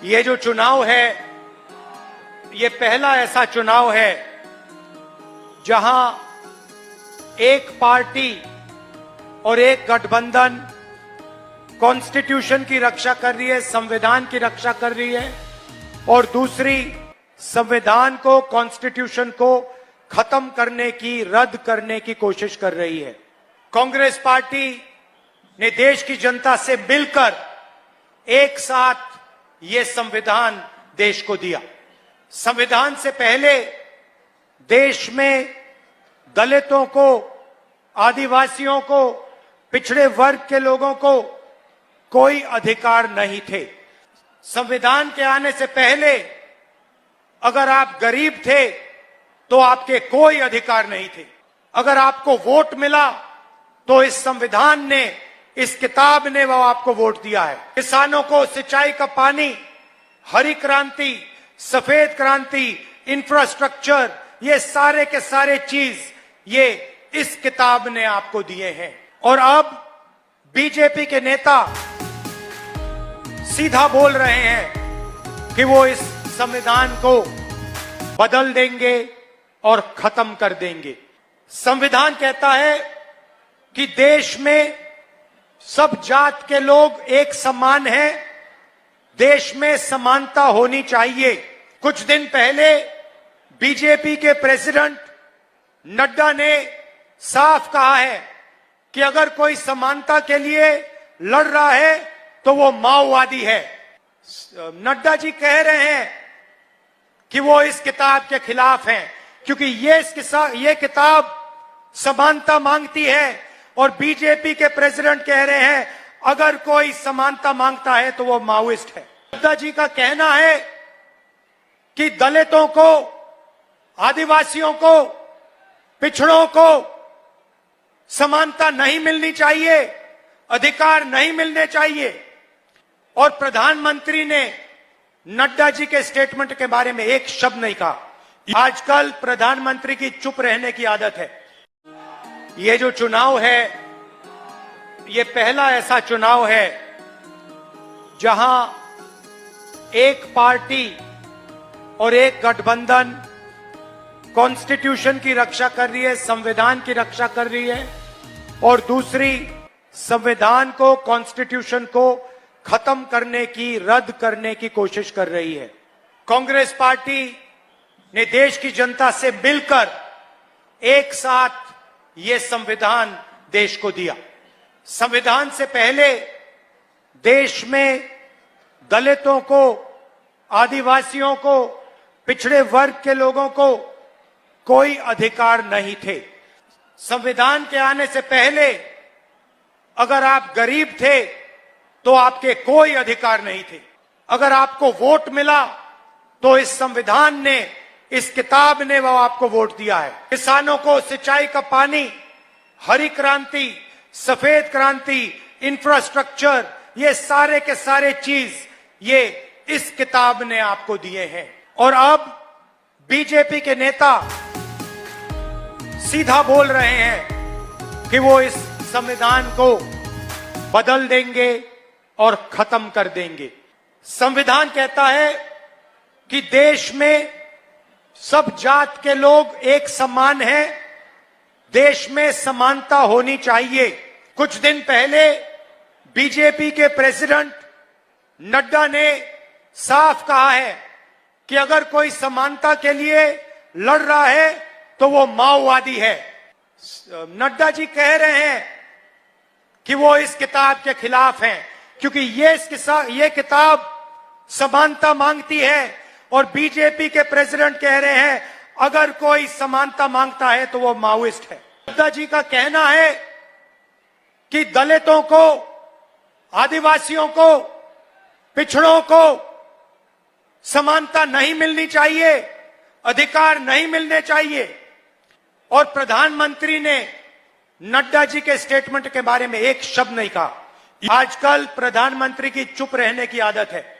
ये जो चुनाव है, ये पहला ऐसा चुनाव है जहां एक पार्टी और एक गठबंधन कॉन्स्टिट्यूशन की रक्षा कर रही है, संविधान की रक्षा कर रही है, और दूसरी संविधान को, कॉन्स्टिट्यूशन को खत्म करने की, रद्द करने की कोशिश कर रही है। कांग्रेस पार्टी ने देश की जनता से मिलकर एक साथ ये संविधान देश को दिया। संविधान से पहले देश में दलितों को, आदिवासियों को, पिछड़े वर्ग के लोगों को कोई अधिकार नहीं थे। संविधान के आने से पहले अगर आप गरीब थे तो आपके कोई अधिकार नहीं थे। अगर आपको वोट मिला तो इस संविधान ने, इस किताब ने वो आपको वोट दिया है। किसानों को सिंचाई का पानी, हरी क्रांति, सफेद क्रांति, इंफ्रास्ट्रक्चर, ये सारे के सारे चीज ये इस किताब ने आपको दिए हैं। और अब बीजेपी के नेता सीधा बोल रहे हैं कि वो इस संविधान को बदल देंगे और खत्म कर देंगे। संविधान कहता है कि देश में सब जात के लोग एक समान हैं, देश में समानता होनी चाहिए। कुछ दिन पहले बीजेपी के प्रेसिडेंट नड्डा ने साफ कहा है कि अगर कोई समानता के लिए लड़ रहा है तो वो माओवादी है। नड्डा जी कह रहे हैं कि वो इस किताब के खिलाफ हैं क्योंकि ये किताब समानता मांगती है, और बीजेपी के प्रेसिडेंट कह रहे हैं अगर कोई समानता मांगता है तो वो माओइस्ट है। नड्डा जी का कहना है कि दलितों को, आदिवासियों को, पिछड़ों को समानता नहीं मिलनी चाहिए, अधिकार नहीं मिलने चाहिए। और प्रधानमंत्री ने नड्डा जी के स्टेटमेंट के बारे में एक शब्द नहीं कहा। आजकल प्रधानमंत्री की चुप रहने की आदत है। ये जो चुनाव है, ये पहला ऐसा चुनाव है जहां एक पार्टी और एक गठबंधन कॉन्स्टिट्यूशन की रक्षा कर रही है, संविधान की रक्षा कर रही है, और दूसरी संविधान को, कॉन्स्टिट्यूशन को खत्म करने की, रद्द करने की कोशिश कर रही है। कांग्रेस पार्टी ने देश की जनता से मिलकर एक साथ ये संविधान देश को दिया। संविधान से पहले देश में दलितों को, आदिवासियों को, पिछड़े वर्ग के लोगों को कोई अधिकार नहीं थे। संविधान के आने से पहले अगर आप गरीब थे तो आपके कोई अधिकार नहीं थे। अगर आपको वोट मिला तो इस संविधान ने, इस किताब ने वो आपको वोट दिया है। किसानों को सिंचाई का पानी, हरी क्रांति, सफेद क्रांति, इंफ्रास्ट्रक्चर, ये सारे के सारे चीज ये इस किताब ने आपको दिए हैं। और अब बीजेपी के नेता सीधा बोल रहे हैं कि वो इस संविधान को बदल देंगे और खत्म कर देंगे। संविधान कहता है कि देश में सब जात के लोग एक समान हैं, देश में समानता होनी चाहिए। कुछ दिन पहले बीजेपी के प्रेसिडेंट नड्डा ने साफ कहा है कि अगर कोई समानता के लिए लड़ रहा है तो वो माओवादी है। नड्डा जी कह रहे हैं कि वो इस किताब के खिलाफ हैं क्योंकि ये किताब समानता मांगती है, और बीजेपी के प्रेसिडेंट कह रहे हैं अगर कोई समानता मांगता है तो वो माओइस्ट है। नड्डा जी का कहना है कि दलितों को, आदिवासियों को, पिछड़ों को समानता नहीं मिलनी चाहिए, अधिकार नहीं मिलने चाहिए। और प्रधानमंत्री ने नड्डा जी के स्टेटमेंट के बारे में एक शब्द नहीं कहा। आजकल प्रधानमंत्री की चुप रहने की आदत है।